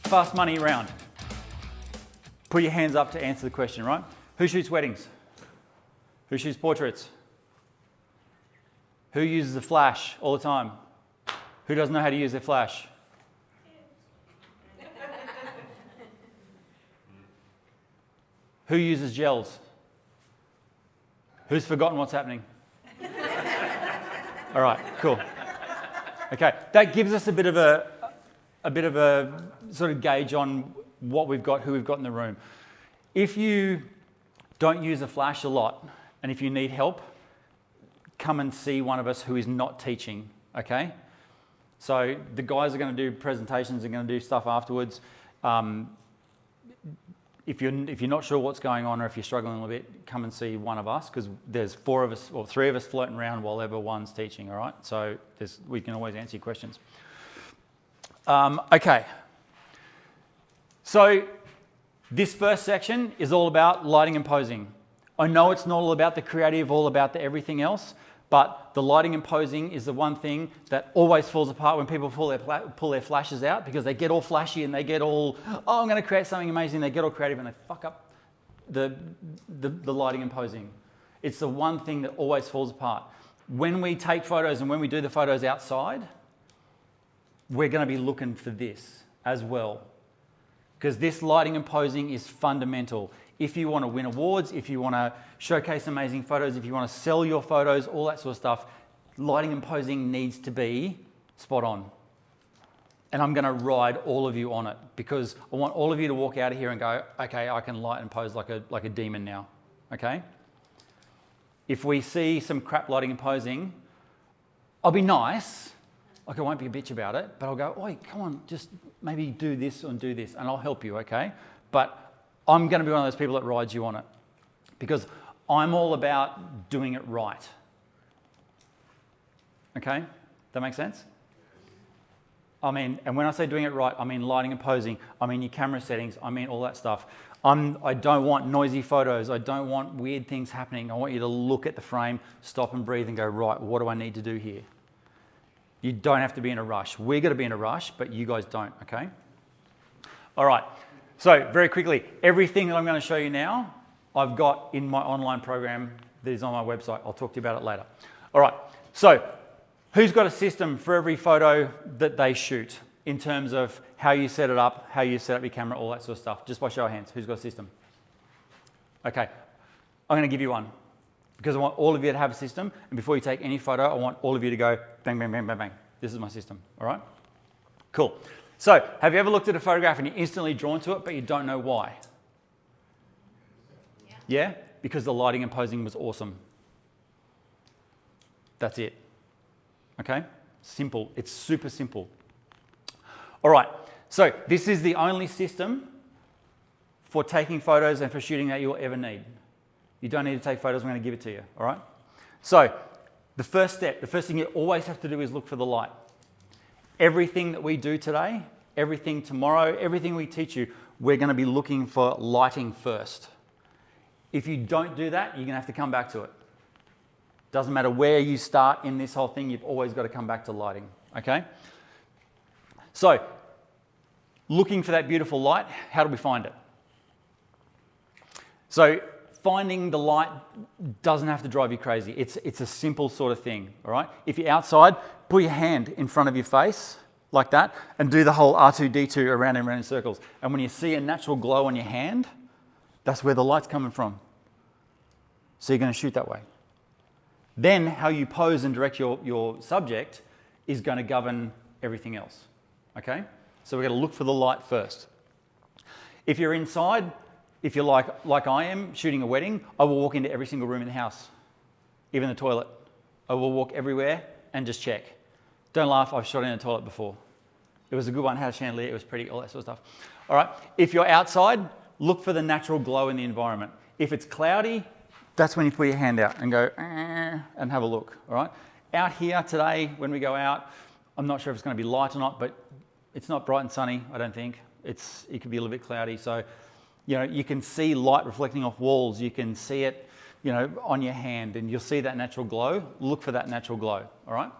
Fast money round. Put your hands up to answer the question, right? Who shoots weddings? Who shoots portraits? Who uses a flash all the time? Who doesn't know how to use their flash? Who uses gels? Who's forgotten what's happening? All right, cool. Okay, that gives us a bit of a sort of gauge on what we've got, who we've got in the room. If you don't use a flash a lot, and if you need help, come and see one of us who is not teaching, okay? So the guys are going to do presentations, they're going to do stuff afterwards. If you're not sure what's going on or if you're struggling a little bit, come and see one of us, because there's 4 of us or 3 of us floating around while one's teaching, all right? So we can always answer your questions. Okay. So this first section is all about lighting and posing. I know it's not all about the creative, all about the everything else, but the lighting and posing is the one thing that always falls apart when people pull their flashes out, because they get all flashy and they get all, oh, I'm going to create something amazing. They get all creative and they fuck up the lighting and posing. It's the one thing that always falls apart. When we take photos and when we do the photos outside, we're going to be looking for this as well, because this lighting and posing is fundamental. If you want to win awards, if you want to showcase amazing photos, if you want to sell your photos, all that sort of stuff, lighting and posing needs to be spot on. And I'm going to ride all of you on it, because I want all of you to walk out of here and go, okay, I can light and pose like a demon now, okay? If we see some crap lighting and posing, I'll be nice, like I won't be a bitch about it, but I'll go, oi, come on, just maybe do this and do this, and I'll help you, okay? But I'm going to be one of those people that rides you on it, because I'm all about doing it right. Okay? That make sense? I mean, and when I say doing it right, I mean lighting and posing, I mean your camera settings, I mean all that stuff. I don't want noisy photos. I don't want weird things happening. I want you to look at the frame, stop and breathe and go, right, what do I need to do here? You don't have to be in a rush. We're going to be in a rush, but you guys don't, okay? All right. So very quickly, everything that I'm going to show you now, I've got in my online program that is on my website. I'll talk to you about it later. All right, so who's got a system for every photo that they shoot in terms of how you set it up, how you set up your camera, all that sort of stuff? Just by show of hands, who's got a system? Okay, I'm going to give you one, because I want all of you to have a system, and before you take any photo, I want all of you to go bang, bang, bang, bang, bang. This is my system, all right? Cool. So, have you ever looked at a photograph and you're instantly drawn to it, but you don't know why? Yeah? Because the lighting and posing was awesome. That's it. Okay? Simple. It's super simple. All right. So, this is the only system for taking photos and for shooting that you'll ever need. You don't need to take photos. I'm going to give it to you. All right? So, the first step, the first thing you always have to do is look for the light. Everything that we do today, everything tomorrow, everything we teach you, we're going to be looking for lighting first. If you don't do that, you're going to have to come back to it. Doesn't matter where you start in this whole thing, you've always got to come back to lighting, okay? So, looking for that beautiful light, how do we find it? So, finding the light doesn't have to drive you crazy. It's a simple sort of thing, all right? If you're outside, put your hand in front of your face like that and do the whole R2-D2 around and around in circles. And when you see a natural glow on your hand, that's where the light's coming from. So you're going to shoot that way. Then how you pose and direct your subject is going to govern everything else, okay? So we're going to look for the light first. If you're inside, if you're like I am, shooting a wedding, I will walk into every single room in the house, even the toilet. I will walk everywhere and just check. Don't laugh, I've shot in a toilet before. It was a good one, had a chandelier, it was pretty, all that sort of stuff. All right, if you're outside, look for the natural glow in the environment. If it's cloudy, that's when you put your hand out and go, and have a look, all right? Out here today, when we go out, I'm not sure if it's going to be light or not, but it's not bright and sunny, I don't think. It could be a little bit cloudy, so you know, you can see light reflecting off walls, you can see it, you know, on your hand, and you'll see that natural glow. Look for that natural glow, all right?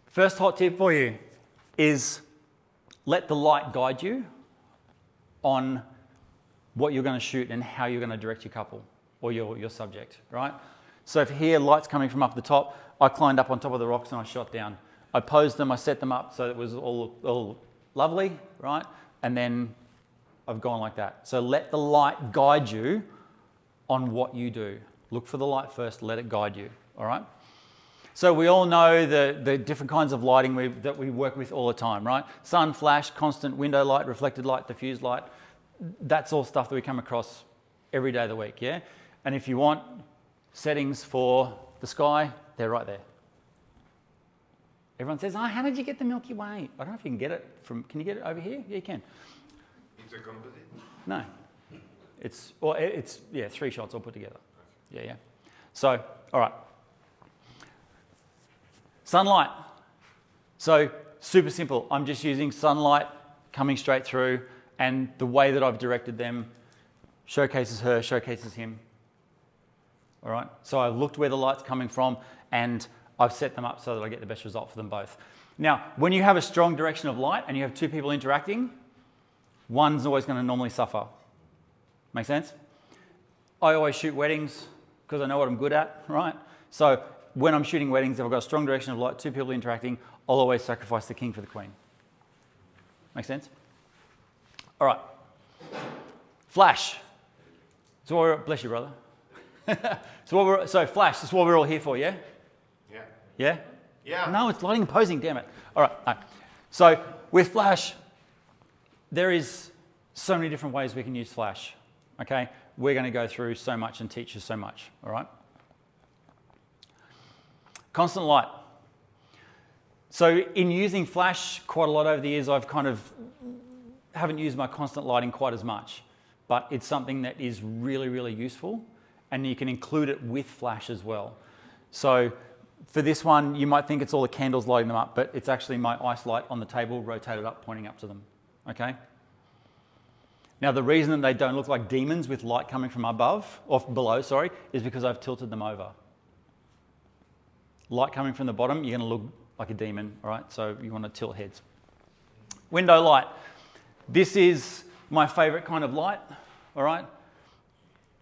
First hot tip for you, is let the light guide you on what you're going to shoot and how you're going to direct your couple or your subject, right? So if here, light's coming from up the top, I climbed up on top of the rocks and I shot down. I posed them, I set them up so it was all lovely, right? And then I've gone like that. So let the light guide you on what you do. Look for the light first, let it guide you, all right? So we all know the different kinds of lighting that we work with all the time, right? Sun, flash, constant window light, reflected light, diffuse light. That's all stuff that we come across every day of the week, yeah? And if you want settings for the sky, they're right there. Everyone says, how did you get the Milky Way? I don't know if you can get it can you get it over here? Yeah, you can. It's a composite? No. It's 3 shots all put together. Yeah. So, all right. Sunlight. So, super simple. I'm just using sunlight coming straight through, and the way that I've directed them showcases her, showcases him. All right. So I've looked where the light's coming from, and I've set them up so that I get the best result for them both. Now, when you have a strong direction of light and you have two people interacting, one's always going to normally suffer. Make sense? I always shoot weddings because I know what I'm good at, right? So when I'm shooting weddings, if I've got a strong direction of light, two people interacting, I'll always sacrifice the king for the queen. Make sense? All right. Flash. Bless you, brother. So flash, that's what we're all here for, yeah? Yeah. Yeah? Yeah. No, it's lighting and posing, damn it. All right. No. So with flash, there is so many different ways we can use flash, okay? We're going to go through so much and teach you so much, all right? Constant light. So in using flash quite a lot over the years, I've haven't used my constant lighting quite as much, but it's something that is really, really useful, and you can include it with flash as well. So for this one, you might think it's all the candles lighting them up, but it's actually my ice light on the table rotated up, pointing up to them, okay? Now, the reason that they don't look like demons with light coming from above, or below, sorry, is because I've tilted them over. Light coming from the bottom, you're going to look like a demon, all right? So you want to tilt heads. Window light. This is my favorite kind of light, all right?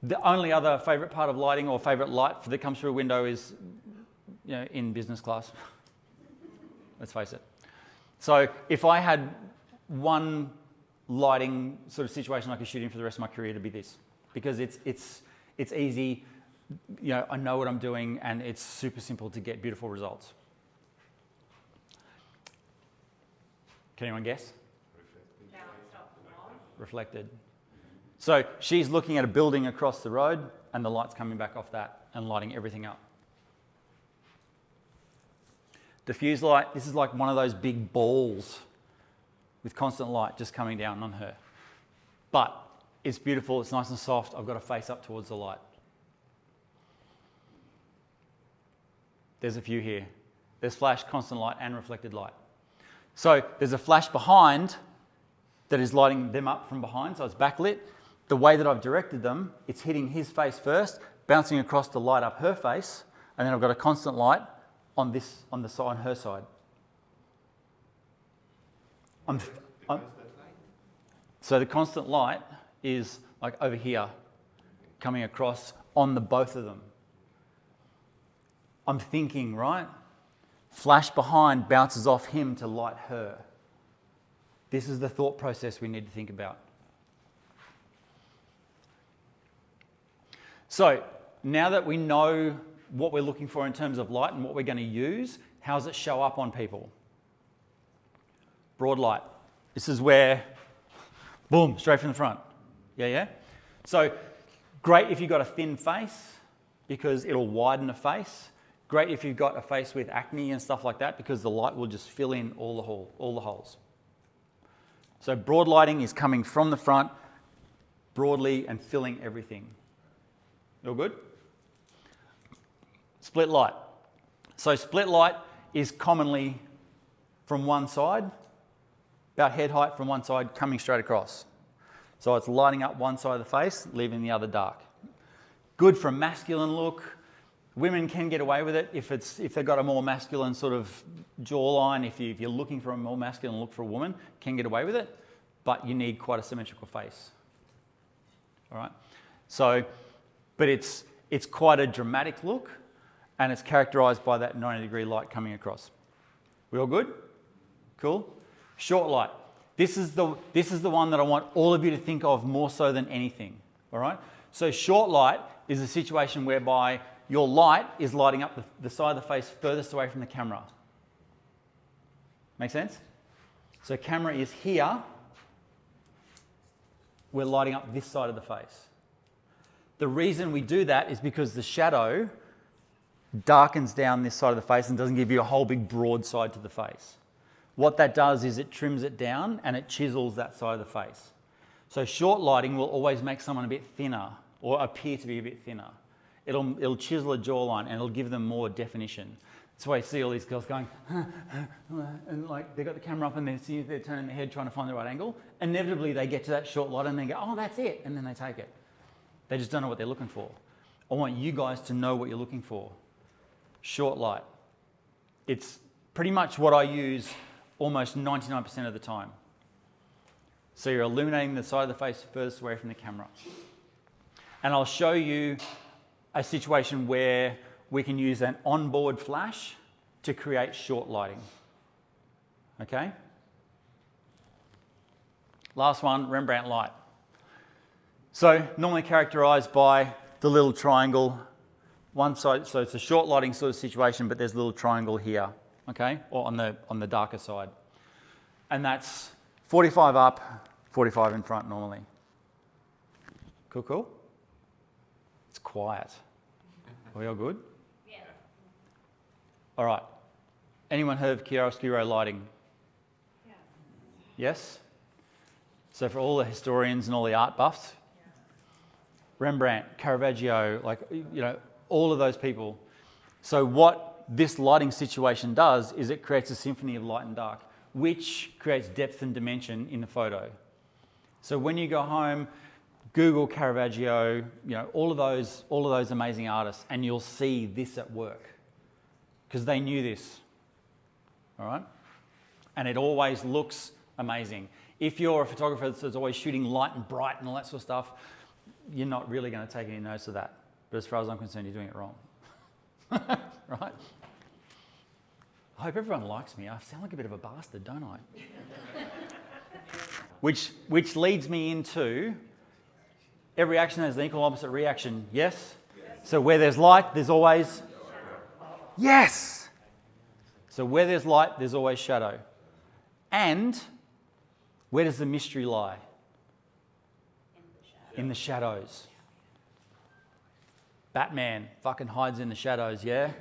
The only other favorite part of lighting or favorite light that comes through a window is, in business class. Let's face it. So if I had one lighting sort of situation I could shoot in for the rest of my career, to be this, because it's easy. I know what I'm doing, and it's super simple to get beautiful results. Can anyone guess? Reflected. So she's looking at a building across the road, and the light's coming back off that and lighting everything up. Diffuse light, this is like one of those big balls with constant light just coming down on her. But it's beautiful, it's nice and soft. I've got to face up towards the light. There's a few here. There's flash, constant light, and reflected light. So there's a flash behind that is lighting them up from behind, so it's backlit. The way that I've directed them, it's hitting his face first, bouncing across to light up her face, and then I've got a constant light on her side. So the constant light is like over here, coming across on the both of them. I'm thinking, right? Flash behind bounces off him to light her. This is the thought process we need to think about. So now that we know what we're looking for in terms of light and what we're going to use, how does it show up on people? Broad light. This is where, boom, straight from the front. Yeah? So great if you've got a thin face because it'll widen the face. Great if you've got a face with acne and stuff like that because the light will just fill in all the holes. So broad lighting is coming from the front broadly and filling everything. All good? Split light. So split light is commonly from one side, about head height from one side, coming straight across. So it's lighting up one side of the face, leaving the other dark. Good for a masculine look, Women can get away with it if they've got a more masculine sort of jawline. If you're looking for a more masculine look for a woman, can get away with it, but you need quite a symmetrical face. All right. So, but it's quite a dramatic look, and it's characterised by that 90-degree light coming across. We all good? Cool. Short light. This is the one that I want all of you to think of more so than anything. All right. So short light is a situation whereby your light is lighting up the side of the face furthest away from the camera. Make sense? So camera is here. We're lighting up this side of the face. The reason we do that is because the shadow darkens down this side of the face and doesn't give you a whole big broad side to the face. What that does is it trims it down and it chisels that side of the face. So short lighting will always make someone a bit thinner or appear to be a bit thinner. It'll chisel a jawline and it'll give them more definition. That's why you see all these girls going, and like they've got the camera up and they're turning their head trying to find the right angle. Inevitably they get to that short light and they go, oh, that's it. And then they take it. They just don't know what they're looking for. I want you guys to know what you're looking for. Short light. It's pretty much what I use almost 99% of the time. So you're illuminating the side of the face furthest away from the camera. And I'll show you a situation where we can use an onboard flash to create short lighting. Okay? Last one, Rembrandt light. So normally characterized by the little triangle, one side, so it's a short lighting sort of situation, but there's a little triangle here, okay? Or on the darker side. And that's 45 up, 45 in front normally. Cool, cool? It's quiet. Are we all good? Yeah. All right. Anyone heard of chiaroscuro lighting? Yeah. Yes? So for all the historians and all the art buffs, yeah. Rembrandt, Caravaggio, all of those people. So what this lighting situation does is it creates a symphony of light and dark, which creates depth and dimension in the photo. So when you go home, Google Caravaggio, all of those amazing artists, and you'll see this at work because they knew this. All right, and it always looks amazing. If you're a photographer that's always shooting light and bright and all that sort of stuff, you're not really going to take any notice of that. But as far as I'm concerned, you're doing it wrong. Right? I hope everyone likes me. I sound like a bit of a bastard, don't I? Which leads me into every action has an equal opposite reaction. Yes? So where there's light, there's always... Yes! So where there's light, there's always shadow. And where does the mystery lie? In the shadows. Batman fucking hides in the shadows, yeah?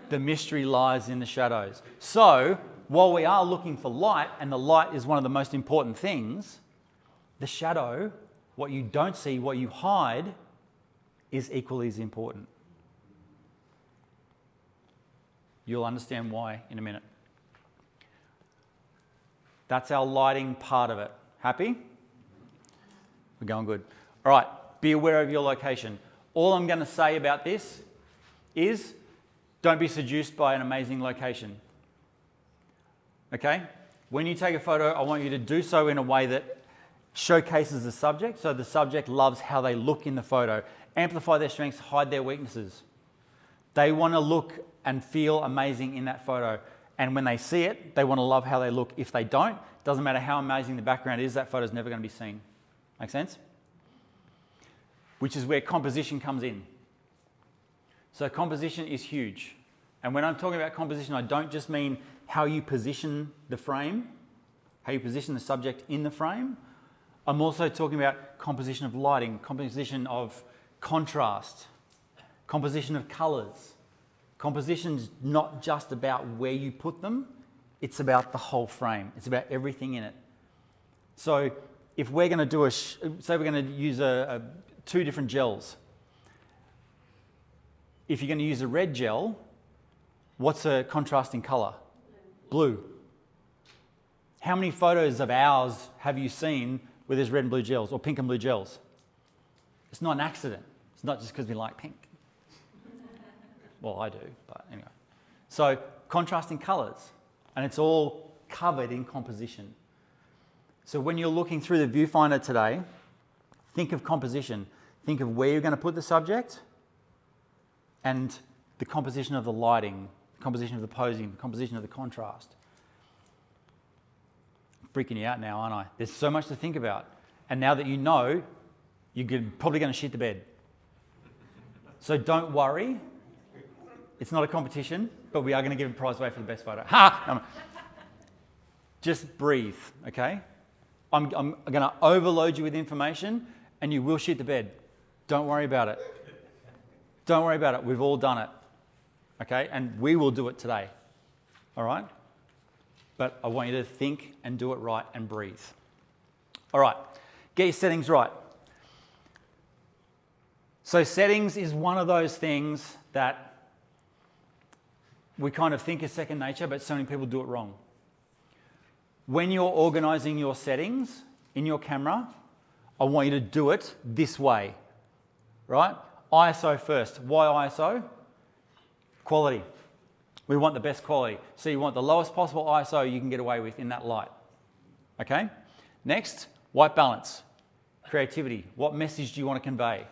The mystery lies in the shadows. So while we are looking for light, and the light is one of the most important things, the shadow, what you don't see, what you hide, is equally as important. You'll understand why in a minute. That's our lighting part of it. Happy? We're going good. All right, be aware of your location. All I'm going to say about this is don't be seduced by an amazing location. Okay? When you take a photo, I want you to do so in a way that showcases the subject, so the subject loves how they look in the photo. Amplify their strengths, hide their weaknesses. They want to look and feel amazing in that photo. And when they see it, they want to love how they look. If they don't, doesn't matter how amazing the background is, that photo's never going to be seen. Make sense? Which is where composition comes in. So composition is huge. And when I'm talking about composition, I don't just mean how you position the frame, how you position the subject in the frame. I'm also talking about composition of lighting, composition of contrast, composition of colours. Composition's not just about where you put them, it's about the whole frame. It's about everything in it. So if we're going to do say we're going to use two different gels. If you're going to use a red gel, what's a contrasting colour? Blue. How many photos of ours have you seen where there's red and blue gels or pink and blue gels? It's not an accident. It's not just because we like pink. Well, I do, but anyway. So contrasting colors, and it's all covered in composition. So when you're looking through the viewfinder today, think of composition. Think of where you're going to put the subject and the composition of the lighting, composition of the posing, the composition of the contrast. I'm freaking you out now, aren't I? There's so much to think about. And now that you know, you're probably going to shit the bed. So don't worry. It's not a competition, but we are going to give a prize away for the best photo. Ha! No. Just breathe, okay? I'm going to overload you with information and you will shit the bed. Don't worry about it. Don't worry about it. We've all done it, okay? And we will do it today, all right? But I want you to think and do it right and breathe. All right, get your settings right. So settings is one of those things that we kind of think is second nature, but so many people do it wrong. When you're organizing your settings in your camera, I want you to do it this way, right? ISO first. Why ISO? Quality. We want the best quality. So you want the lowest possible ISO you can get away with in that light. Okay? Next, white balance. Creativity. What message do you want to convey?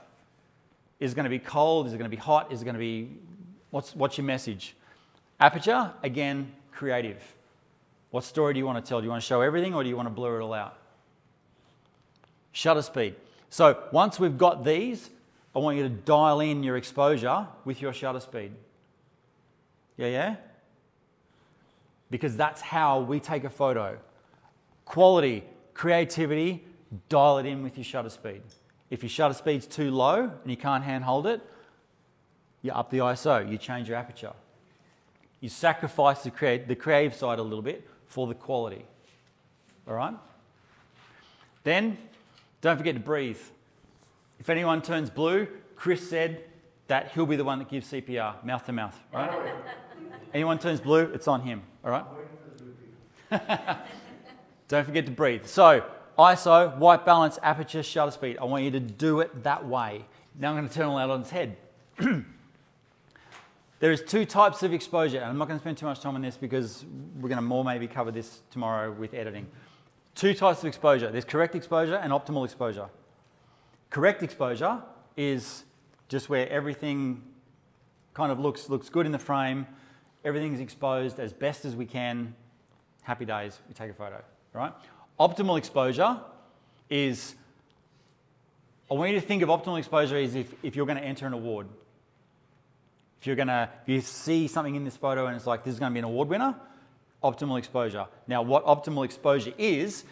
Is it going to be cold? Is it going to be hot? Is it going to be... What's your message? Aperture, again, creative. What story do you want to tell? Do you want to show everything or do you want to blur it all out? Shutter speed. So once we've got these, I want you to dial in your exposure with your shutter speed. Yeah? Because that's how we take a photo. Quality, creativity, dial it in with your shutter speed. If your shutter speed's too low and you can't handhold it, you up the ISO, you change your aperture. You sacrifice the creative side a little bit for the quality. All right? Then, don't forget to breathe. If anyone turns blue, Chris said that he'll be the one that gives CPR, mouth to mouth, right? Anyone turns blue, it's on him, all right? Don't forget to breathe. So, ISO, white balance, aperture, shutter speed. I want you to do it that way. Now I'm going to turn all that on its head. There is two types of exposure, and I'm not going to spend too much time on this because we're going to more maybe cover this tomorrow with editing. Two types of exposure. There's correct exposure and optimal exposure. Correct exposure is just where everything kind of looks good in the frame, everything's exposed as best as we can. Happy days, we take a photo, right? Optimal exposure is, I want you to think of optimal exposure as if you're going to enter an award. If you see something in this photo and it's like, this is going to be an award winner, optimal exposure. Now, what optimal exposure is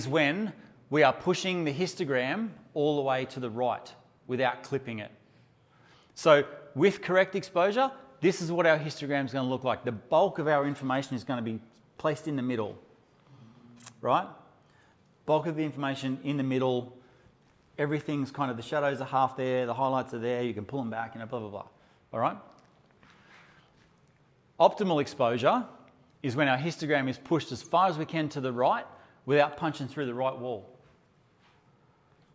when we are pushing the histogram all the way to the right without clipping it. So with correct exposure, this is what our histogram is going to look like. The bulk of our information is going to be placed in the middle, right? Bulk of the information in the middle, everything's kind of, the shadows are half there, the highlights are there, you can pull them back, blah, blah, blah, all right? Optimal exposure is when our histogram is pushed as far as we can to the right without punching through the right wall.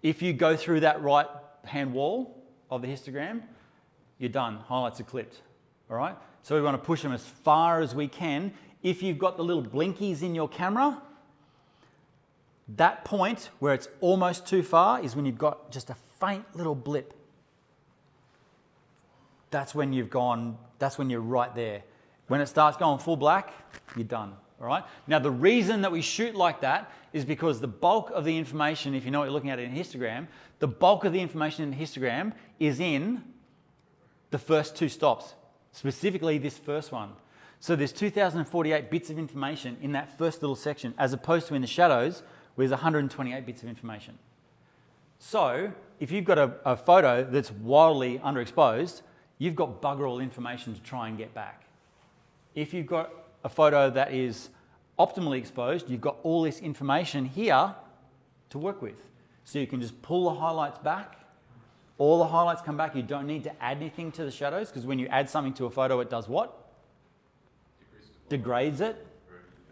If you go through that right hand wall of the histogram, you're done, highlights are clipped, all right? So we want to push them as far as we can. If you've got the little blinkies in your camera, that point where it's almost too far is when you've got just a faint little blip. That's when you're right there. When it starts going full black, you're done, all right? Now, the reason that we shoot like that is because the bulk of the information, if you know what you're looking at in a histogram, the bulk of the information in the histogram is in the first two stops, specifically this first one. So there's 2,048 bits of information in that first little section, as opposed to in the shadows, where there's 128 bits of information. So if you've got a photo that's wildly underexposed, you've got bugger all information to try and get back. If you've got a photo that is optimally exposed, you've got all this information here to work with. So you can just pull the highlights back. All the highlights come back. You don't need to add anything to the shadows, because when you add something to a photo, it does what? Degrades it.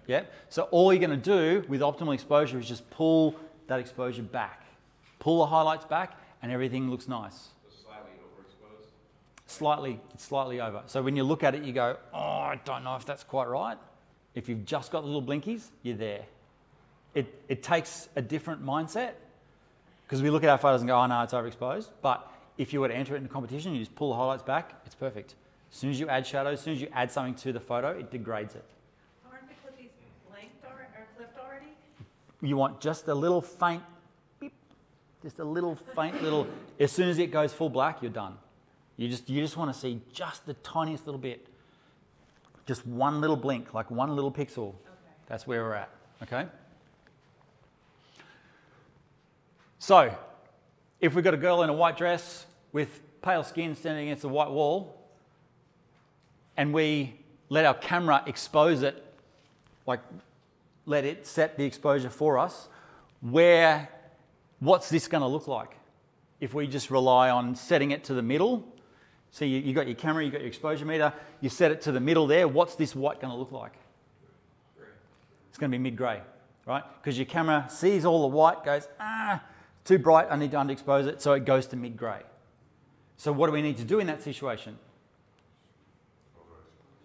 Yeah. So all you're going to do with optimal exposure is just pull that exposure back. Pull the highlights back and everything looks nice. Slightly overexposed. It's slightly over. So when you look at it, you go, oh, I don't know if that's quite right. If you've just got the little blinkies, you're there. It takes a different mindset because we look at our photos and go, oh no, it's overexposed. But if you were to enter it in a competition, you just pull the highlights back, it's perfect. As soon as you add shadows, as soon as you add something to the photo, it degrades it. Aren't the clippies blanked or clipped already? You want just a little faint beep, just a little faint little, as soon as it goes full black, you're done. You just want to see just the tiniest little bit. Just one little blink, like one little pixel. Okay. That's where we're at, okay? So, if we've got a girl in a white dress with pale skin standing against a white wall, and we let our camera expose it, like let it set the exposure for us, what's this going to look like? If we just rely on setting it to the middle, so you got your camera, you got your exposure meter, you set it to the middle there, what's this white going to look like? It's going to be mid-grey, right? Because your camera sees all the white, goes, too bright, I need to underexpose it, so it goes to mid-grey. So what do we need to do in that situation?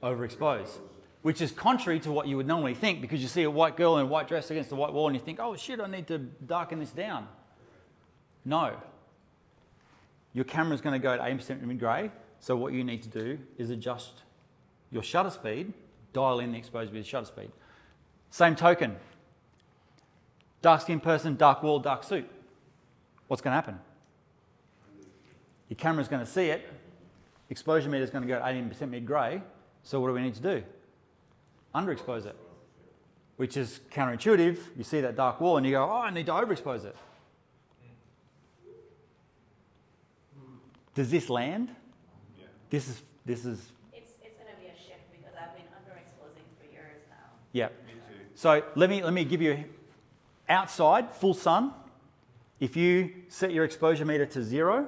Overexpose. Which is contrary to what you would normally think, because you see a white girl in a white dress against a white wall and you think, oh shit, I need to darken this down. No. Your camera's going to go at 80% mid-grey, so what you need to do is adjust your shutter speed, dial in the exposure with shutter speed. Same token. Dark-skinned person, dark wall, dark suit. What's going to happen? Your camera's going to see it, exposure meter's going to go at 80% mid-grey, so what do we need to do? Underexpose it, which is counterintuitive. You see that dark wall and you go, oh, I need to overexpose it. Does this land? Yeah. This is. It's going to be a shift because I've been underexposing for years now. Yeah. Me too. So let me give you outside, full sun. If you set your exposure meter to 0,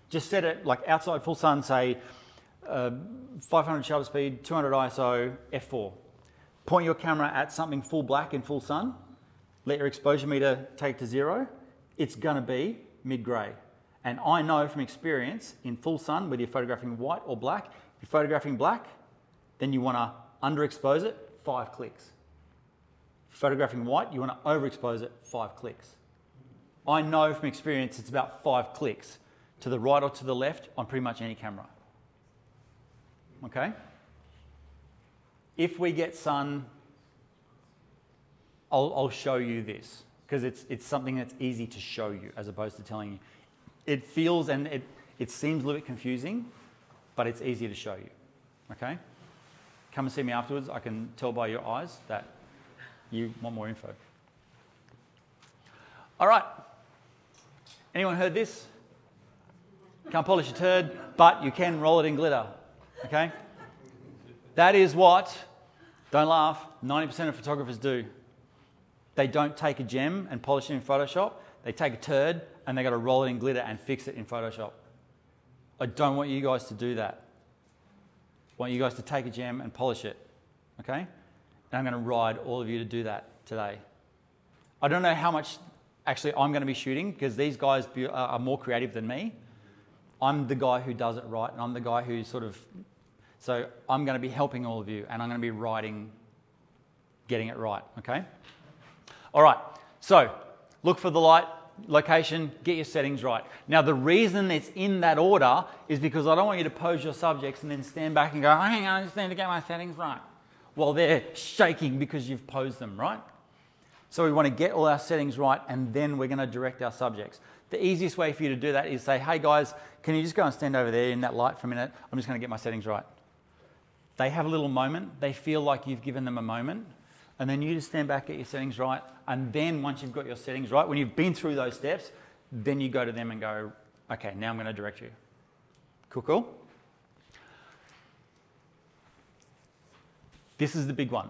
just set it like outside full sun, say 500 shutter speed, 200 ISO, f4. Point your camera at something full black in full sun. Let your exposure meter take to 0. It's going to be mid-grey. And I know from experience in full sun, whether you're photographing white or black, if you're photographing black, then you want to underexpose it 5 clicks. Photographing white, you want to overexpose it 5 clicks. I know from experience it's about 5 clicks to the right or to the left on pretty much any camera. Okay? If we get sun, I'll show you this because it's something that's easy to show you as opposed to telling you. It feels and it seems a little bit confusing, but it's easy to show you. Okay? Come and see me afterwards. I can tell by your eyes that you want more info. All right. Anyone heard this? Can't polish a turd, but you can roll it in glitter. Okay? That is what, don't laugh, 90% of photographers do. They don't take a gem and polish it in Photoshop. They take a turd and they got to roll it in glitter and fix it in Photoshop. I don't want you guys to do that. I want you guys to take a gem and polish it. Okay? And I'm going to ride all of you to do that today. I don't know how much actually I'm going to be shooting because these guys are more creative than me. I'm the guy who does it right and I'm the guy who so I'm going to be helping all of you and I'm going to be riding, getting it right, okay? All right, so look for the light, location, get your settings right. Now the reason it's in that order is because I don't want you to pose your subjects and then stand back and go, hang on, I just need to get my settings right. While they're shaking because you've posed them, right? So we want to get all our settings right and then we're going to direct our subjects. The easiest way for you to do that is say, hey guys, can you just go and stand over there in that light for a minute? I'm just going to get my settings right. They have a little moment. They feel like you've given them a moment. And then you just stand back, get your settings right. And then once you've got your settings right, when you've been through those steps, then you go to them and go, okay, now I'm going to direct you. Cool, cool? This is the big one.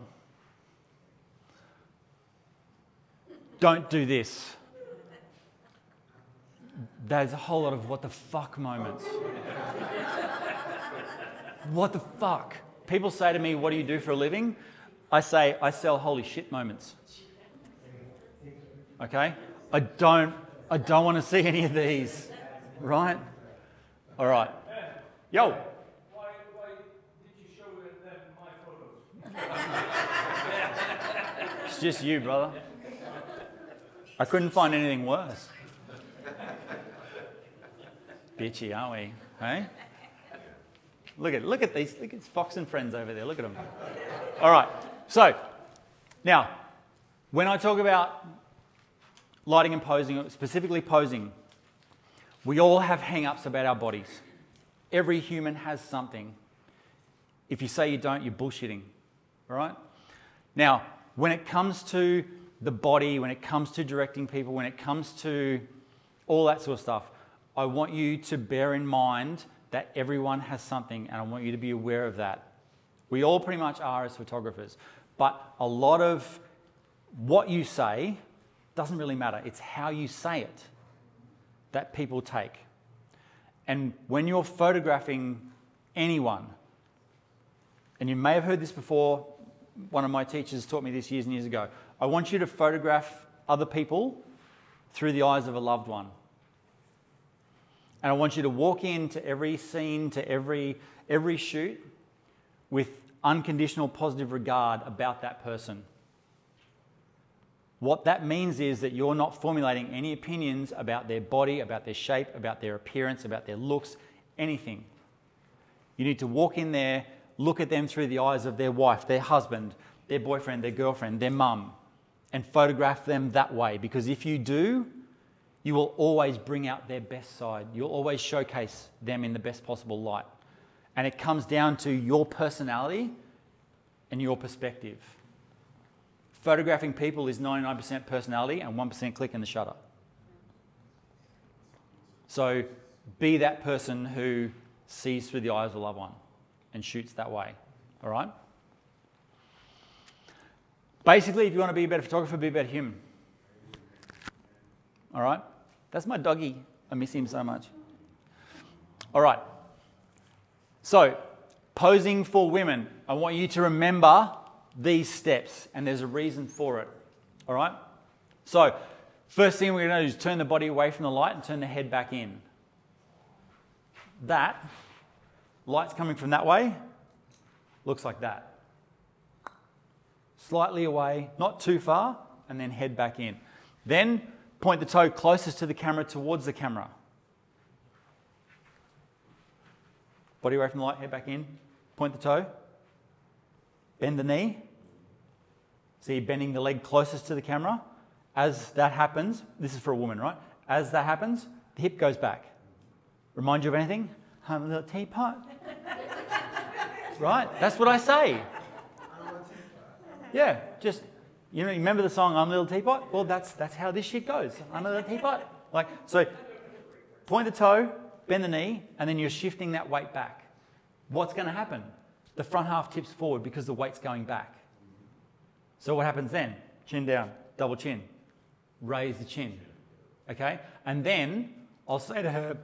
Don't do this. There's a whole lot of what the fuck moments. What the fuck? People say to me, what do you do for a living? I say, I sell holy shit moments. Okay? I don't want to see any of these. Right? All right. Yo. Why did you show them my photos? It's just you, brother. I couldn't find anything worse. Bitchy, aren't we? Hey? Look at these. Look at Fox and Friends over there. Look at them. All right. So, now, when I talk about lighting and posing, specifically posing, we all have hang-ups about our bodies. Every human has something. If you say you don't, you're bullshitting. All right? Now, when it comes to the body, when it comes to directing people, when it comes to all that sort of stuff, I want you to bear in mind that everyone has something, and I want you to be aware of that. We all pretty much are as photographers, but a lot of what you say doesn't really matter. It's how you say it that people take. And when you're photographing anyone, and you may have heard this before, one of my teachers taught me this years and years ago, I want you to photograph other people through the eyes of a loved one. And I want you to walk into every scene, to every shoot with unconditional positive regard about that person. What that means is that you're not formulating any opinions about their body, about their shape, about their appearance, about their looks, anything. You need to walk in there, look at them through the eyes of their wife, their husband, their boyfriend, their girlfriend, their mum, and photograph them that way. Because if you do, you will always bring out their best side. You'll always showcase them in the best possible light. And it comes down to your personality and your perspective. Photographing people is 99% personality and 1% click in the shutter. So be that person who sees through the eyes of a loved one and shoots that way. All right? Basically, if you want to be a better photographer, be a better human. All right? That's my doggy. I miss him so much. All right. So, posing for women. I want you to remember these steps, and there's a reason for it. All right? So, first thing we're going to do is turn the body away from the light and turn the head back in. That, light's coming from that way, looks like that. Slightly away, not too far, and then head back in. Then, point the toe closest to the camera towards the camera. Body away from the light, head back in. Point the toe. Bend the knee. So you're bending the leg closest to the camera. As that happens, this is for a woman, right? As that happens, the hip goes back. Remind you of anything? I'm a little teapot. Right? That's what I say. Yeah, just, you know, remember the song I'm a Little Teapot? Well, that's how this shit goes. I'm a little teapot. Like, so point the toe, bend the knee, and then you're shifting that weight back. What's going to happen? The front half tips forward because the weight's going back. So what happens then? Chin down, double chin. Raise the chin. Okay? And then I'll say to her,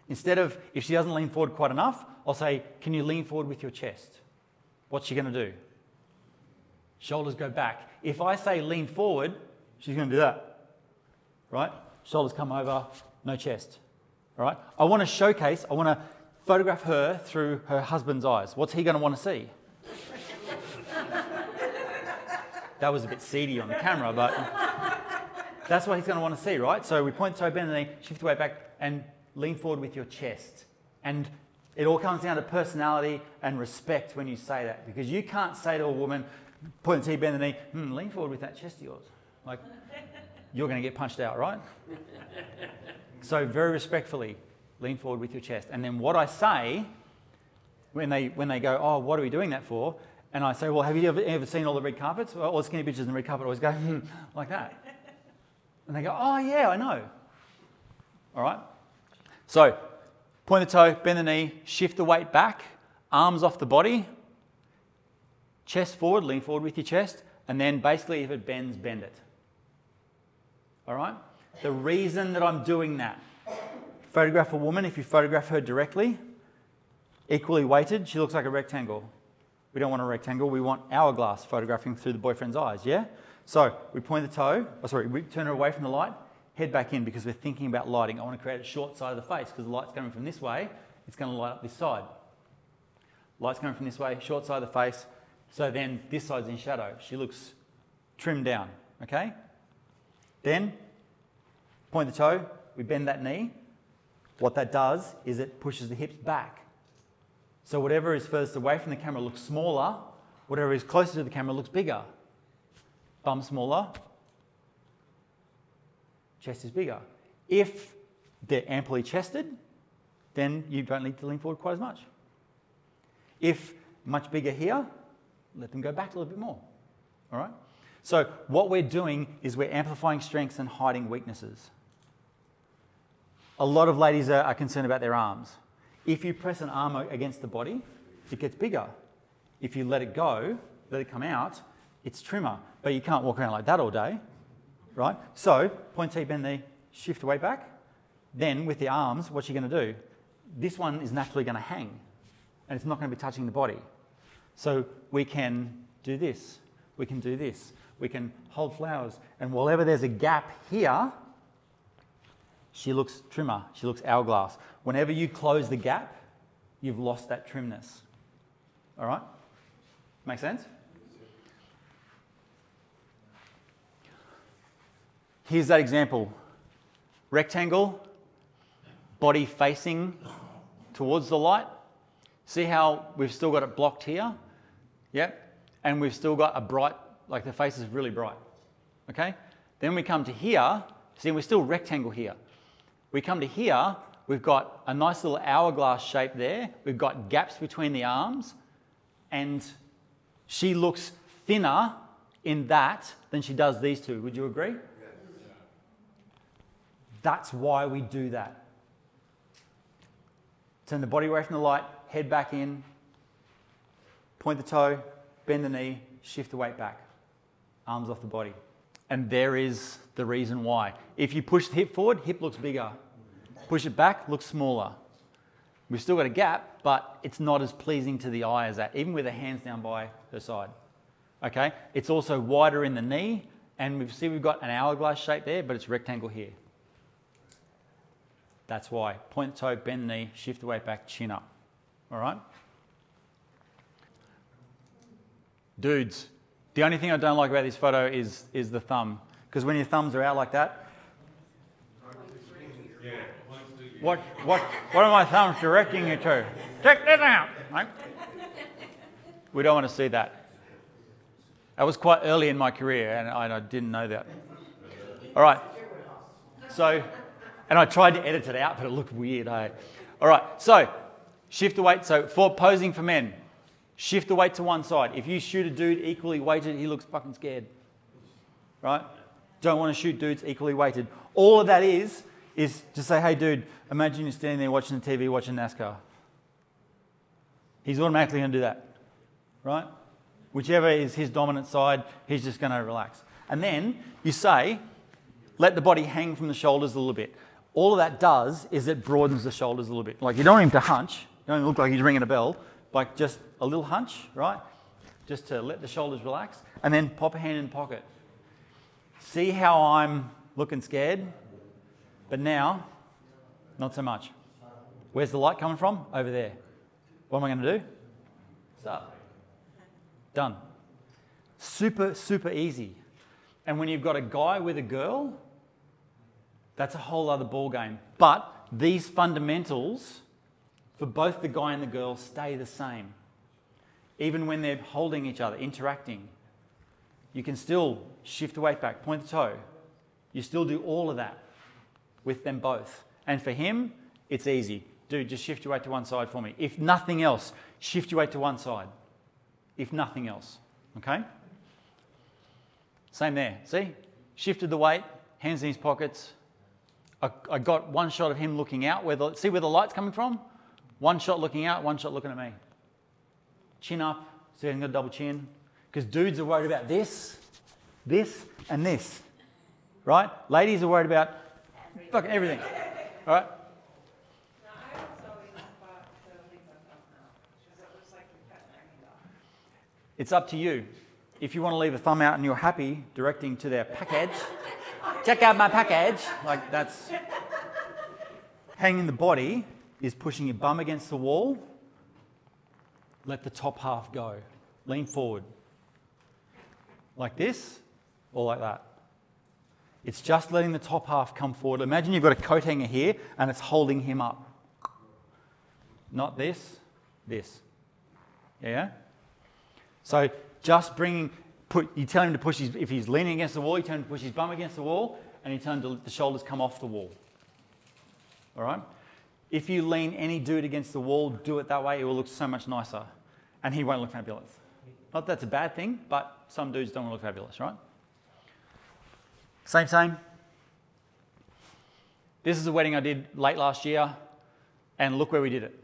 instead of, if she doesn't lean forward quite enough, I'll say, can you lean forward with your chest? What's she going to do? Shoulders go back. If I say lean forward, she's going to do that. Right? Shoulders come over, no chest. All right? I want to showcase, I want to photograph her through her husband's eyes. What's he going to want to see? That was a bit seedy on the camera, but that's what he's going to want to see, right? So we point the toe, bend the knee, shift the weight back, and lean forward with your chest. And it all comes down to personality and respect when you say that, because you can't say to a woman, point the toe, bend the knee, lean forward with that chest of yours. Like, you're going to get punched out, right? So very respectfully, lean forward with your chest. And then what I say, when they go, oh, what are we doing that for? And I say, well, have you ever seen all the red carpets? Well, all the skinny bitches in the red carpet always go, like that. And they go, oh, yeah, I know. All right? So, point the toe, bend the knee, shift the weight back, arms off the body, chest forward, lean forward with your chest, and then basically if it bends, bend it. All right? The reason that I'm doing that, photograph a woman, if you photograph her directly, equally weighted, she looks like a rectangle. We don't want a rectangle, we want hourglass photographing through the boyfriend's eyes, yeah? So we point the toe, we turn her away from the light, head back in because we're thinking about lighting. I want to create a short side of the face because the light's coming from this way it's going to light up this side. Light's coming from this way, short side of the face. So then this side's in shadow. She looks trimmed down, okay? Then, point the toe, we bend that knee. What that does is it pushes the hips back. So whatever is furthest away from the camera looks smaller, whatever is closer to the camera looks bigger. Bum smaller, chest is bigger. If they're amply chested, then you don't need to lean forward quite as much. If much bigger here, let them go back a little bit more. All right? So what we're doing is we're amplifying strengths and hiding weaknesses. A lot of ladies are concerned about their arms. If you press an arm against the body, it gets bigger. If you let it go, let it come out, it's trimmer. But you can't walk around like that all day, right? So point T, bend knee, shift the weight back. Then with the arms, what you're going to do, this one is naturally going to hang and it's not going to be touching the body. So we can do this, we can do this, we can hold flowers, and wherever there's a gap here, she looks trimmer, she looks hourglass. Whenever you close the gap, you've lost that trimness. All right? Make sense? Here's that example. Rectangle, body facing towards the light. See how we've still got it blocked here? Yep. And we've still got a bright, like the face is really bright. Okay? Then we come to here, see we're still rectangle here. We come to here, we've got a nice little hourglass shape there. We've got gaps between the arms, and she looks thinner in that than she does these two. Would you agree? That's why we do that. Turn the body away from the light, head back in, point the toe, bend the knee, shift the weight back. Arms off the body. And there is the reason why. If you push the hip forward, hip looks bigger. Push it back, looks smaller. We've still got a gap, but it's not as pleasing to the eye as that, even with her hands down by her side. Okay? It's also wider in the knee, and we've got an hourglass shape there, but it's rectangle here. That's why. Point the toe, bend the knee, shift the weight back, chin up. All right? Dudes, the only thing I don't like about this photo is the thumb. Because when your thumbs are out like that, what are my thumbs directing you to? Check this out. Right? We don't want to see that. That was quite early in my career, and I didn't know that. All right. So, and I tried to edit it out, but it looked weird. All right. So, shift the weight. So, for posing for men, shift the weight to one side. If you shoot a dude equally weighted, he looks fucking scared. Right? Don't want to shoot dudes equally weighted. All of that is just say, hey, dude, imagine you're standing there watching the TV, watching NASCAR. He's automatically going to do that. Right? Whichever is his dominant side, he's just going to relax. And then you say, let the body hang from the shoulders a little bit. All of that does is it broadens the shoulders a little bit. Like you don't want him to hunch. You don't look like he's ringing a bell. Like just a little hunch, right? Just to let the shoulders relax. And then pop a hand in the pocket. See how I'm looking scared? But now, not so much. Where's the light coming from? Over there. What am I going to do? Stop. Done. Super, super easy. And when you've got a guy with a girl, that's a whole other ball game. But these fundamentals for both the guy and the girl stay the same. Even when they're holding each other, interacting, you can still shift the weight back, point the toe. You still do all of that with them both. And for him, it's easy. Dude, just shift your weight to one side for me. If nothing else, shift your weight to one side. If nothing else, okay? Same there, see? Shifted the weight, hands in his pockets. I got one shot of him looking out. See where the light's coming from? One shot looking out, one shot looking at me. Chin up, so he hasn't got a double chin. Because dudes are worried about this, and this, right? Ladies are worried about fucking everything, all right? It's up to you. If you want to leave a thumb out and you're happy directing to their package, check out my package, like that's hanging the body, is pushing your bum against the wall. Let the top half go. Lean forward. Like this or like that. It's just letting the top half come forward. Imagine you've got a coat hanger here and it's holding him up. Not this, this. Yeah? So just you tell him to push if he's leaning against the wall, you tell him to push his bum against the wall, and you tell him to let the shoulders come off the wall. All right? If you lean any dude against the wall, do it that way, it will look so much nicer. And he won't look fabulous. Not that that's a bad thing, but some dudes don't want to look fabulous, right? Same. This is a wedding I did late last year, and look where we did it.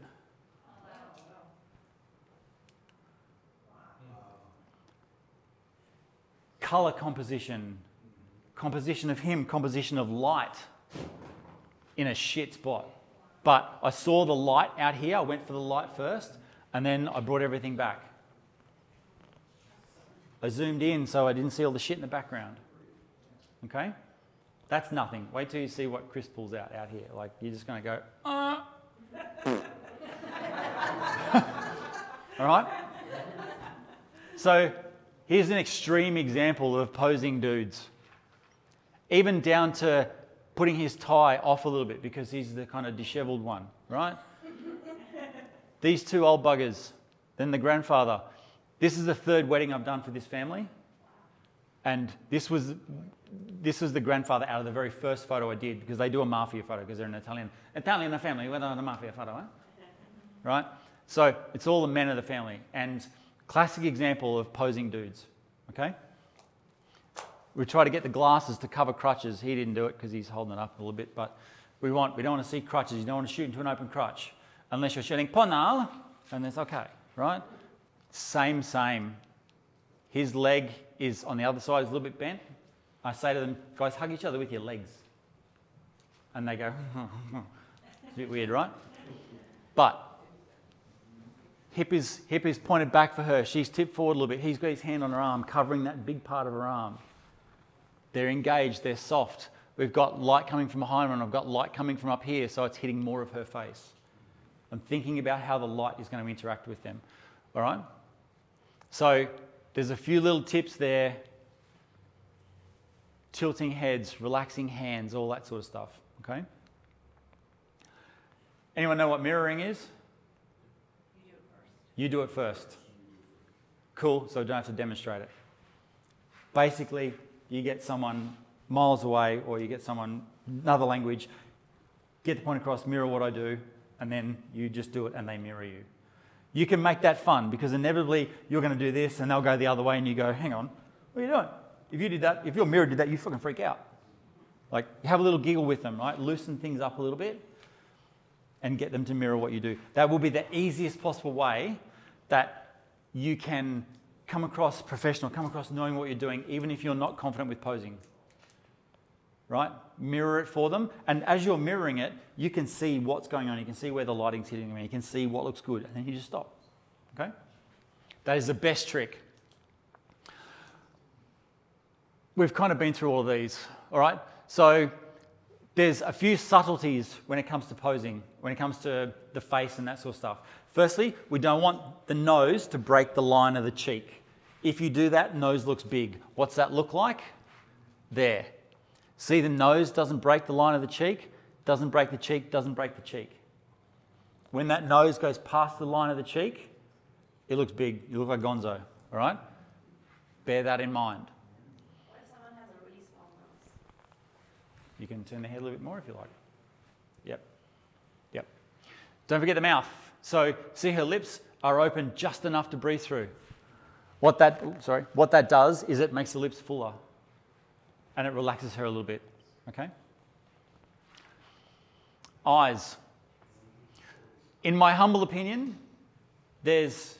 Colour composition of him, composition of light in a shit spot. But I saw the light out here, I went for the light first, and then I brought everything back. I zoomed in so I didn't see all the shit in the background. Okay? That's nothing. Wait till you see what Chris pulls out here. Like, you're just going to go, All right? So, here's an extreme example of posing dudes. Even down to putting his tie off a little bit because he's the kind of disheveled one, right? These two old buggers, then the grandfather. This is the third wedding I've done for this family. And this was the grandfather out of the very first photo I did, because they do a mafia photo because they're an Italian family with a mafia photo, right? So it's all the men of the family, and classic example of posing dudes, okay? We try to get the glasses to cover crutches. He didn't do it because he's holding it up a little bit, but we don't want to see crutches. You don't want to shoot into an open crutch unless you're shooting ponal, and that's okay, right? Same. His leg is on the other side, is a little bit bent. I say to them, guys, hug each other with your legs. And they go, it's a bit weird, right? But hip is pointed back for her. She's tipped forward a little bit. He's got his hand on her arm, covering that big part of her arm. They're engaged, they're soft. We've got light coming from behind her, and I've got light coming from up here, so it's hitting more of her face. I'm thinking about how the light is going to interact with them. All right? So there's a few little tips there. Tilting heads, relaxing hands, all that sort of stuff. Okay? Anyone know what mirroring is? You do it first. Cool, so don't have to demonstrate it. Basically, you get someone miles away, or you get someone another language, get the point across, mirror what I do, and then you just do it and they mirror you. You can make that fun, because inevitably you're going to do this and they'll go the other way and you go, hang on, what are you doing? If you did that, if your mirror did that, you fucking freak out. Like, have a little giggle with them, right? Loosen things up a little bit and get them to mirror what you do. That will be the easiest possible way that you can come across professional, come across knowing what you're doing, even if you're not confident with posing. Right? Mirror it for them. And as you're mirroring it, you can see what's going on. You can see where the lighting's hitting them. You can see what looks good. And then you just stop. Okay? That is the best trick. We've kind of been through all of these. All right? So there's a few subtleties when it comes to posing, when it comes to the face and that sort of stuff. Firstly, we don't want the nose to break the line of the cheek. If you do that, nose looks big. What's that look like? There. See, the nose doesn't break the line of the cheek, doesn't break the cheek, doesn't break the cheek. When that nose goes past the line of the cheek, it looks big. You look like Gonzo, all right? Bear that in mind. What if someone has a really small nose? You can turn the head a little bit more if you like. Yep. Don't forget the mouth. So, see, her lips are open just enough to breathe through. What that does is it makes the lips fuller. And it relaxes her a little bit, okay? Eyes. In my humble opinion, there's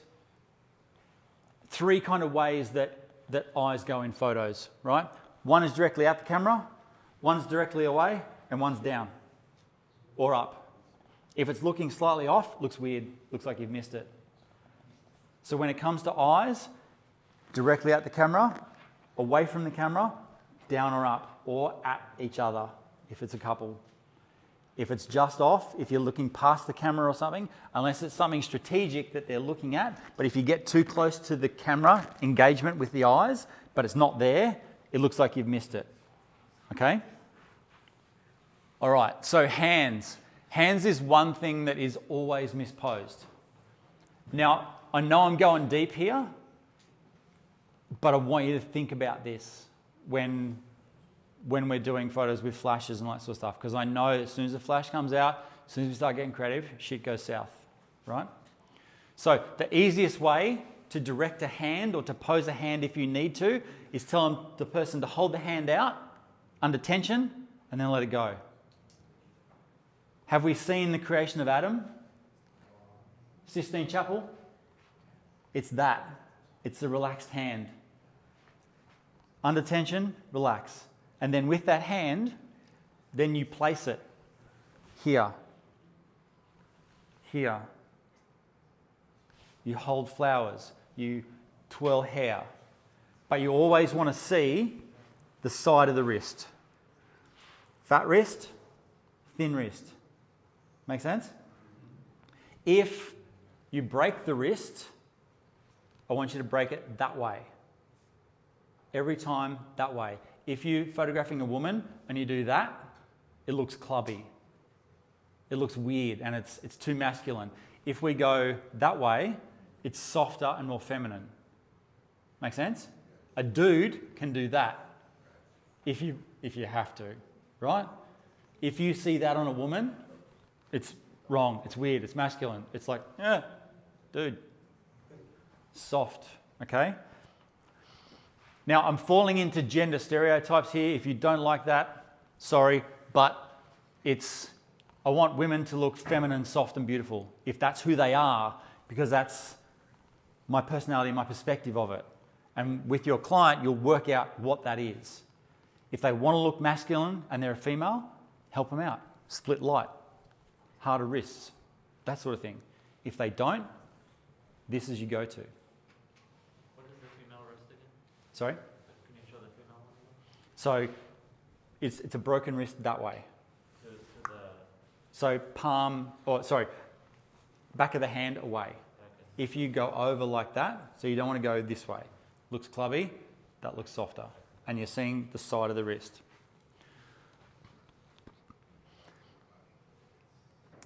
three kind of ways that eyes go in photos, right? One is directly at the camera, one's directly away, and one's down or up. If it's looking slightly off, looks weird, looks like you've missed it. So when it comes to eyes, directly at the camera, away from the camera, down or up, or at each other if it's a couple. If it's just off, if you're looking past the camera or something, unless it's something strategic that they're looking at, but if you get too close to the camera engagement with the eyes, but it's not there, it looks like you've missed it. Okay? All right, so hands. Hands is one thing that is always misposed. Now, I know I'm going deep here, but I want you to think about this when we're doing photos with flashes and all that sort of stuff, because I know as soon as the flash comes out, as soon as we start getting creative, shit goes south, right? So the easiest way to direct a hand or to pose a hand if you need to is tell the person to hold the hand out under tension and then let it go. Have we seen the creation of Adam? Sistine Chapel? It's that. It's the relaxed hand. Under tension, relax. And then with that hand, then you place it here. Here. You hold flowers. You twirl hair. But you always want to see the side of the wrist. Fat wrist, thin wrist. Make sense? If you break the wrist, I want you to break it that way. Every time that way. If you're photographing a woman and you do that, it looks clubby. It looks weird and it's too masculine. If we go that way, it's softer and more feminine. Make sense? A dude can do that if you have to, right? If you see that on a woman, it's wrong, it's weird, it's masculine. It's like, yeah, dude. Soft, okay? Now, I'm falling into gender stereotypes here. If you don't like that, sorry, but I want women to look feminine, soft, and beautiful, if that's who they are, because that's my personality, my perspective of it. And with your client, you'll work out what that is. If they want to look masculine and they're a female, help them out. Split light, harder wrists, that sort of thing. If they don't, this is your go-to. What is the female wrist again? Sorry? Can you show the female one? So it's a broken wrist that way. To the So back of the hand away. okay. If you go over like that, so you don't want to go this way. Looks clubby, that looks softer. And you're seeing the side of the wrist.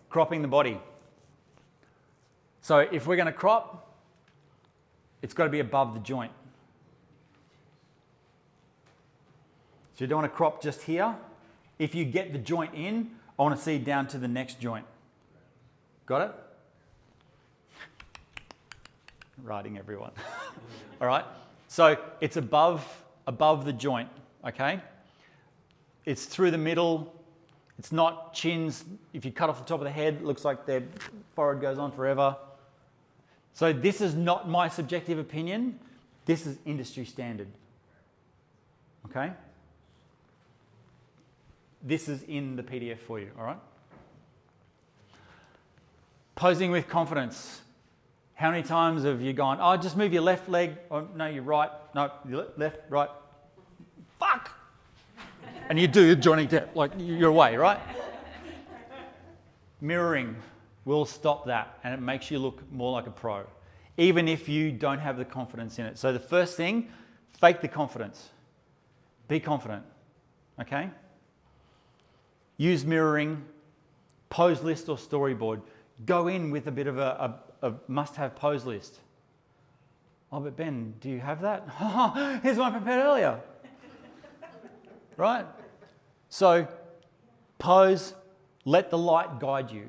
Cropping the body. So if we're going to crop, it's got to be above the joint. So you don't want to crop just here. If you get the joint in, I want to see down to the next joint. Got it? Writing everyone. All right. So it's above the joint, okay? It's through the middle. It's not chins. If you cut off the top of the head, it looks like their forehead goes on forever. So this is not my subjective opinion. This is industry standard. Okay? This is in the PDF for you, all right? Posing with confidence. How many times have you gone, oh, just move your left leg, or no, your right, no, your left, right, fuck! And you do, joining depth, like you're away, right? Mirroring will stop that and it makes you look more like a pro, even if you don't have the confidence in it. So the first thing, fake the confidence. Be confident, okay? Use mirroring, pose list or storyboard. Go in with a bit of a must-have pose list. Oh, but Ben, do you have that? Here's one I prepared earlier. Right? So, pose, let the light guide you.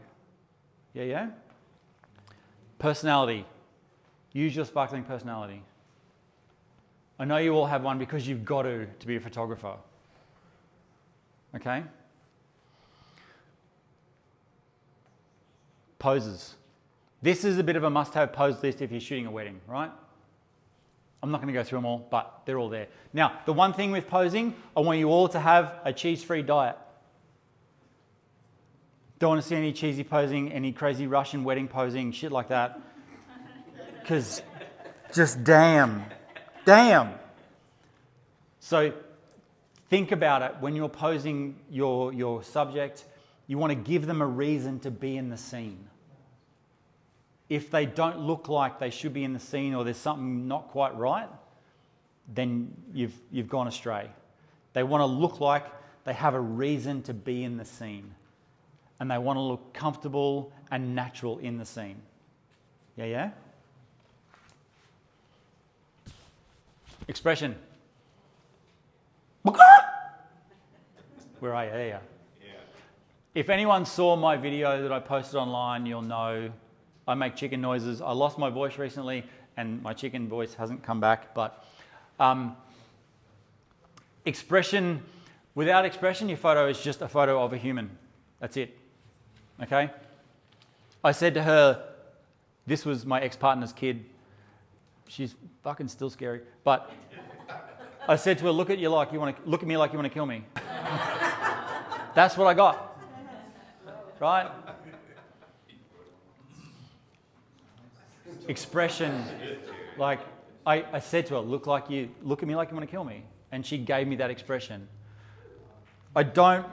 Yeah? Personality. Use your sparkling personality. I know you all have one because you've got to be a photographer. Okay? Poses. This is a bit of a must-have pose list if you're shooting a wedding, right? I'm not going to go through them all, but they're all there. Now, the one thing with posing, I want you all to have a cheese-free diet. Don't want to see any cheesy posing, any crazy Russian wedding posing, shit like that. Because just damn. So think about it when you're posing your subject. You want to give them a reason to be in the scene. If they don't look like they should be in the scene or there's something not quite right, then you've gone astray. They want to look like they have a reason to be in the scene. And they want to look comfortable and natural in the scene. Yeah? Expression. Where are you? There you are. Yeah. If anyone saw my video that I posted online, you'll know I make chicken noises. I lost my voice recently and my chicken voice hasn't come back. But expression, without expression, your photo is just a photo of a human. That's it. Okay? I said to her, this was my ex-partner's kid. She's fucking still scary. But I said to her, look at me like you want to kill me. That's what I got. Right? Expression. Like I said to her, look at me like you want to kill me. And she gave me that expression. I don't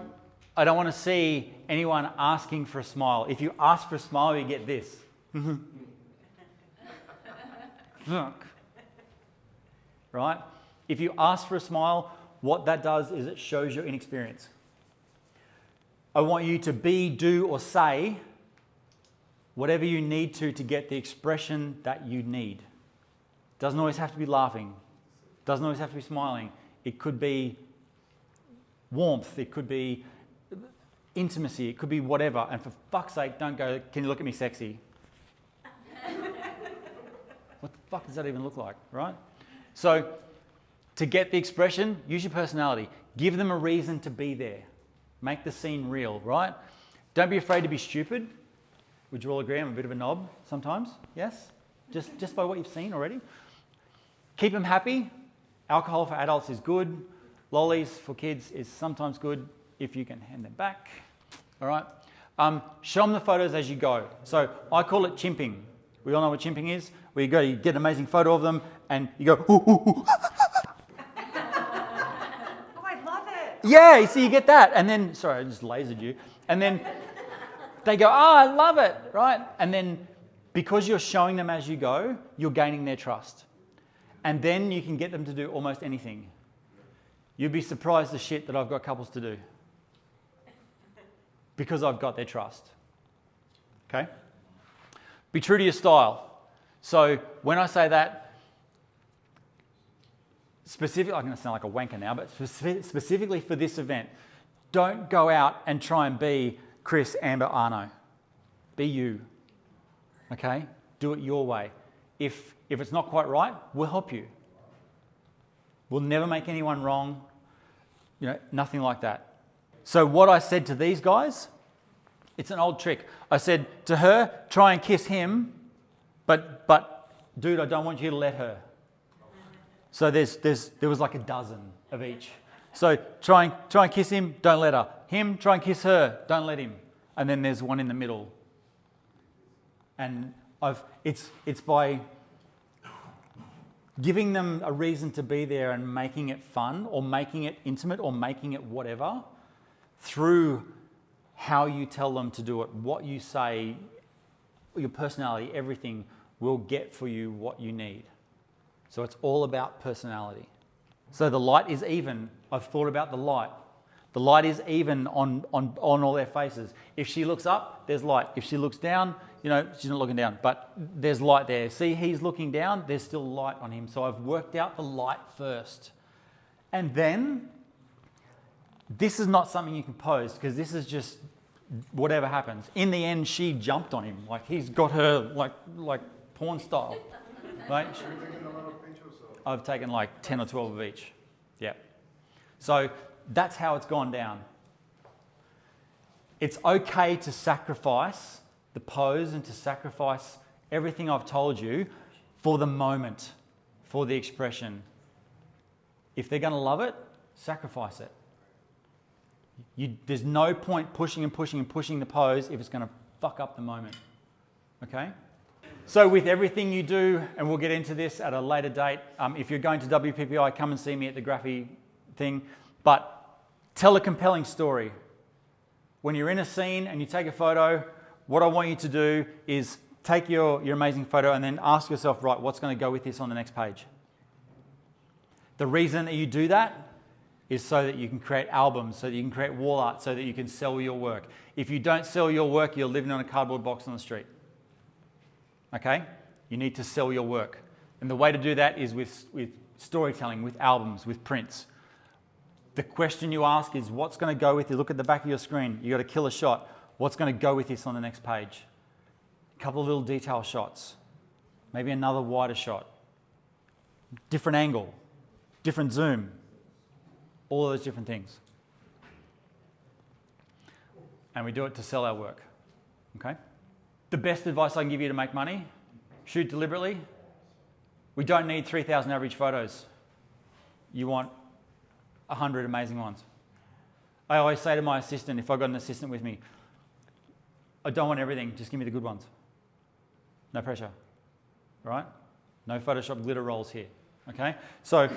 want to see anyone asking for a smile. If you ask for a smile, you get this. Fuck. Right? If you ask for a smile, what that does is it shows your inexperience. I want you to be, do, or say whatever you need to get the expression that you need. Doesn't always have to be laughing. Doesn't always have to be smiling. It could be warmth. It could be intimacy. It could be whatever. And for fuck's sake, don't go, can you look at me sexy? What the fuck does that even look like, right? So to get the expression, use your personality. Give them a reason to be there. Make the scene real, right? Don't be afraid to be stupid. Would you all agree I'm a bit of a knob sometimes? Yes? Just by what you've seen already. Keep them happy. Alcohol for adults is good. Lollies for kids is sometimes good if you can hand them back. All right? Show them the photos as you go. So I call it chimping. We all know what chimping is. Where you get an amazing photo of them and you go, ooh, ooh, ooh. Oh, I love it. Yeah, so you get that. And then, sorry, I just lasered you. And then they go, oh, I love it, right? And then because you're showing them as you go, you're gaining their trust. And then you can get them to do almost anything. You'd be surprised the shit that I've got couples to do. Because I've got their trust. Okay? Be true to your style. So when I say that, specifically, I'm going to sound like a wanker now, but specifically for this event, don't go out and try and be Chris, Amber, Arno. Be you. Okay? Do it your way. If it's not quite right, we'll help you. We'll never make anyone wrong. Nothing like that. So what I said to these guys, it's an old trick. I said to her, try and kiss him, but dude, I don't want you to let her. So there was like a dozen of each. So try and kiss him, don't let her. Him, try and kiss her, don't let him. And then there's one in the middle. And it's by giving them a reason to be there and making it fun or making it intimate or making it whatever through how you tell them to do it, what you say, your personality, everything will get for you what you need. So it's all about personality. So the light is even. I've thought about the light. The light is even on all their faces. If she looks up, there's light. If she looks down, she's not looking down, but there's light there. See, he's looking down, there's still light on him. So I've worked out the light first. And then, this is not something you can pose because this is just whatever happens. In the end, she jumped on him. Like he's got her like porn style. Right? I've taken like 10 or 12 of each. Yeah. So that's how it's gone down. It's okay to sacrifice the pose and to sacrifice everything I've told you for the moment, for the expression. If they're going to love it, sacrifice it. There's no point pushing the pose if it's going to fuck up the moment. Okay? So with everything you do, and we'll get into this at a later date, if you're going to WPPI, come and see me at the Graphy thing, but tell a compelling story. When you're in a scene and you take a photo, what I want you to do is take your amazing photo and then ask yourself, right, what's going to go with this on the next page? The reason that you do that is so that you can create albums, so that you can create wall art, so that you can sell your work. If you don't sell your work, you're living on a cardboard box on the street. Okay? You need to sell your work. And the way to do that is with storytelling, with albums, with prints. The question you ask is, what's going to go with you? Look at the back of your screen. You got to kill a shot. What's going to go with this on the next page? A couple of little detail shots. Maybe another wider shot. Different angle. Different zoom. All of those different things. And we do it to sell our work. Okay? The best advice I can give you to make money, shoot deliberately. We don't need 3,000 average photos. You want 100 amazing ones. I always say to my assistant, if I've got an assistant with me, I don't want everything, just give me the good ones. No pressure, right? No Photoshop glitter rolls here, okay? So,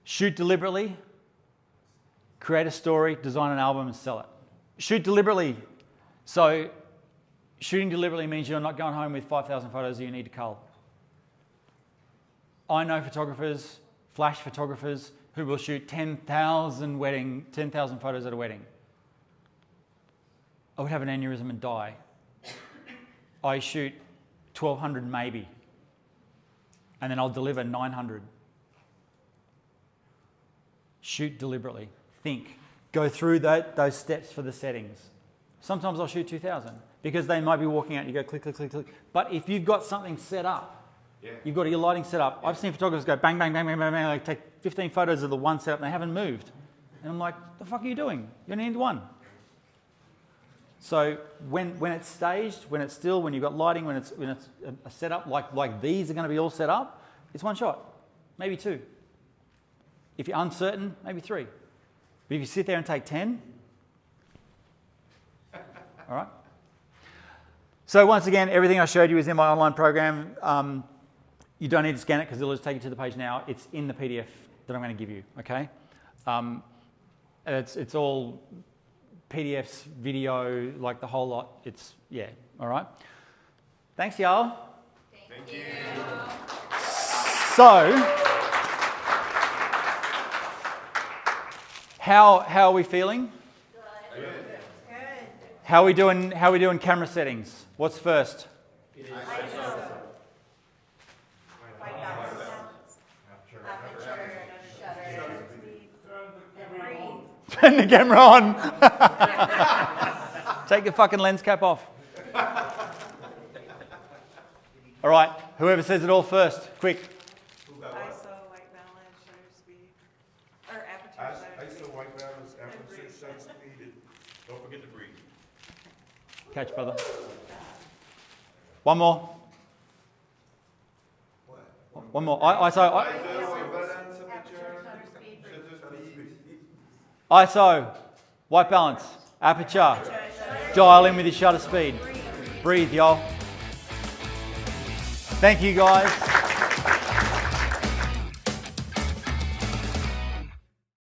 shoot deliberately, create a story, design an album and sell it. Shoot deliberately. So, shooting deliberately means you're not going home with 5,000 photos that you need to cull. I know photographers, flash photographers, who will shoot 10,000 photos at a wedding. I would have an aneurysm and die. I shoot 1,200 maybe, and then I'll deliver 900. Shoot deliberately. Think. Go through those steps for the settings. Sometimes I'll shoot 2,000 because they might be walking out and you go click, click, click, click. But if you've got something set up, you've got your lighting set up. I've seen photographers go bang, bang, bang, bang, bang, bang, like take 15 photos of the one setup and they haven't moved. And I'm like, the fuck are you doing? You only need one. So when it's staged, when it's still, when you've got lighting, when it's a setup like these are going to be all set up, it's one shot, maybe two. If you're uncertain, maybe three. But if you sit there and take 10, all right? So once again, everything I showed you is in my online program. You don't need to scan it because it'll just take you to the page now. It's in the PDF that I'm going to give you, okay? It's all PDFs, video, like the whole lot. It's, yeah, all right? Thanks, y'all. Thank you. So, how are we feeling? Good. How are we doing camera settings? What's first? Turn the camera on. Take the fucking lens cap off. All right, whoever says it all first, quick. ISO, white balance, shutter speed, or aperture, shutter speed. ISO, white balance, aperture, shutter speed, and don't forget to breathe. Catch, brother. One more. One more. ISO, ISO, white balance, aperture, Shutter speed, shutter speed. ISO, white balance, aperture. Dial in with your shutter speed. Breathe, y'all. Thank you, guys.